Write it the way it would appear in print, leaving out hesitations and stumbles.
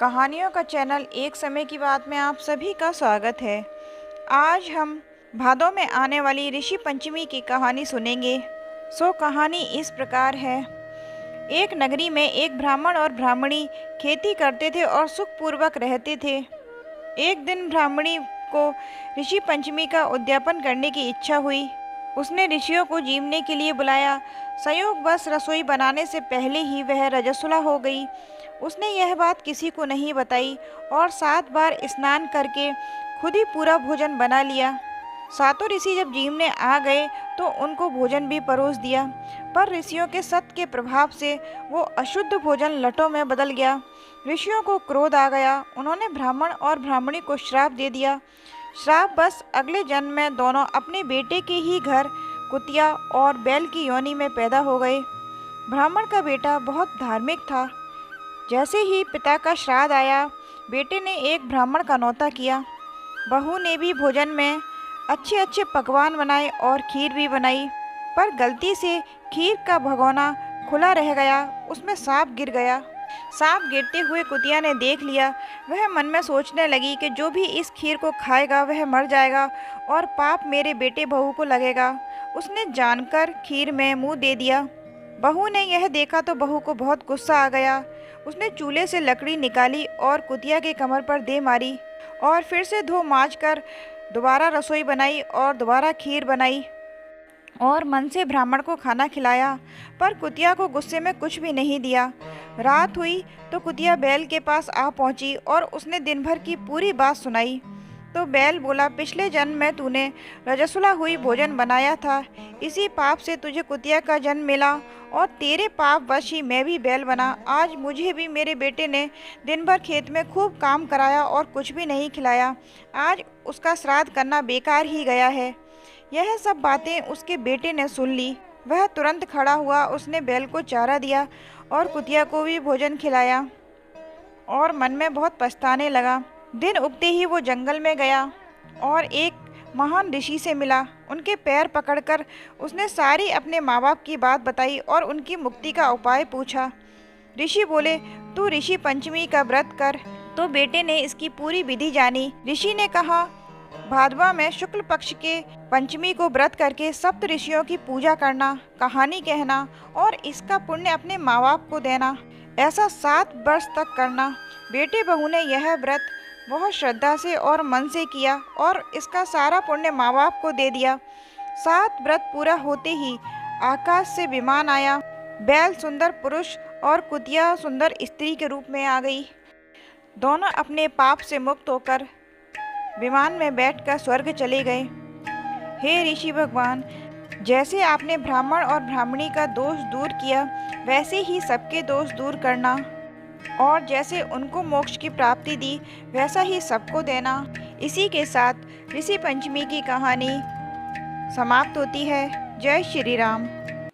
कहानियों का चैनल एक समय की बात में आप सभी का स्वागत है। आज हम भादों में आने वाली ऋषि पंचमी की कहानी सुनेंगे। कहानी इस प्रकार है। एक नगरी में एक ब्राह्मण और ब्राह्मणी खेती करते थे और सुखपूर्वक रहते थे। एक दिन ब्राह्मणी को ऋषि पंचमी का उद्यापन करने की इच्छा हुई। उसने ऋषियों को जीवने के लिए बुलाया। संयोगवश रसोई बनाने से पहले ही वह रजस्वला हो गई। उसने यह बात किसी को नहीं बताई और 7 बार स्नान करके खुद ही पूरा भोजन बना लिया। सातों ऋषि जब जीवने आ गए तो उनको भोजन भी परोस दिया, पर ऋषियों के सत के प्रभाव से वो अशुद्ध भोजन लटों में बदल गया। ऋषियों को क्रोध आ गया। उन्होंने ब्राह्मण और ब्राह्मणी को श्राप दे दिया। श्राप बस अगले जन्म में दोनों अपने बेटे के ही घर कुतिया और बैल की योनि में पैदा हो गए। ब्राह्मण का बेटा बहुत धार्मिक था। जैसे ही पिता का श्राद्ध आया, बेटे ने एक ब्राह्मण का न्योता किया। बहू ने भी भोजन में अच्छे अच्छे पकवान बनाए और खीर भी बनाई, पर गलती से खीर का भगोना खुला रह गया। उसमें सांप गिर गया। सांप गिरते हुए कुतिया ने देख लिया। वह मन में सोचने लगी कि जो भी इस खीर को खाएगा वह मर जाएगा और पाप मेरे बेटे बहू को लगेगा। उसने जानकर खीर में मुंह दे दिया। बहू ने यह देखा तो बहू को बहुत गुस्सा आ गया। उसने चूल्हे से लकड़ी निकाली और कुतिया के कमर पर दे मारी और फिर से धो मांज कर दोबारा रसोई बनाई और दोबारा खीर बनाई और मन से ब्राह्मण को खाना खिलाया, पर कुतिया को गुस्से में कुछ भी नहीं दिया। रात हुई तो कुतिया बैल के पास आ पहुंची और उसने दिन भर की पूरी बात सुनाई। तो बैल बोला, पिछले जन्म में तूने रजस्वला हुई भोजन बनाया था, इसी पाप से तुझे कुतिया का जन्म मिला और तेरे पाप वश ही मैं भी बैल बना। आज मुझे भी मेरे बेटे ने दिन भर खेत में खूब काम कराया और कुछ भी नहीं खिलाया। आज उसका श्राद्ध करना बेकार ही गया है। यह सब बातें उसके बेटे ने सुन ली। वह तुरंत खड़ा हुआ। उसने बैल को चारा दिया और कुतिया को भी भोजन खिलाया और मन में बहुत पछताने लगा। दिन उगते ही वो जंगल में गया और एक महान ऋषि से मिला। उनके पैर पकड़कर उसने सारी अपने माँ बाप की बात बताई और उनकी मुक्ति का उपाय पूछा। ऋषि बोले, तू ऋषि पंचमी का व्रत कर। तो बेटे ने इसकी पूरी विधि जानी। ऋषि ने कहा, भादवा में शुक्ल पक्ष के पंचमी को व्रत करके सप्त ऋषियों की पूजा करना, कहानी कहना और इसका पुण्य अपने माँ बाप को देना। ऐसा 7 वर्ष तक करना। बेटे बहू ने यह व्रत बहुत श्रद्धा से और मन से किया और इसका सारा पुण्य माँ बाप को दे दिया। 7 व्रत पूरा होते ही आकाश से विमान आया। बैल सुंदर पुरुष और कुतिया सुंदर स्त्री के रूप में आ गई। दोनों अपने पाप से मुक्त होकर विमान में बैठकर स्वर्ग चले गए। हे ऋषि भगवान, जैसे आपने ब्राह्मण और ब्राह्मणी का दोष दूर किया, वैसे ही सबके दोष दूर करना और जैसे उनको मोक्ष की प्राप्ति दी, वैसा ही सबको देना। इसी के साथ ऋषि पंचमी की कहानी समाप्त होती है। जय श्री राम।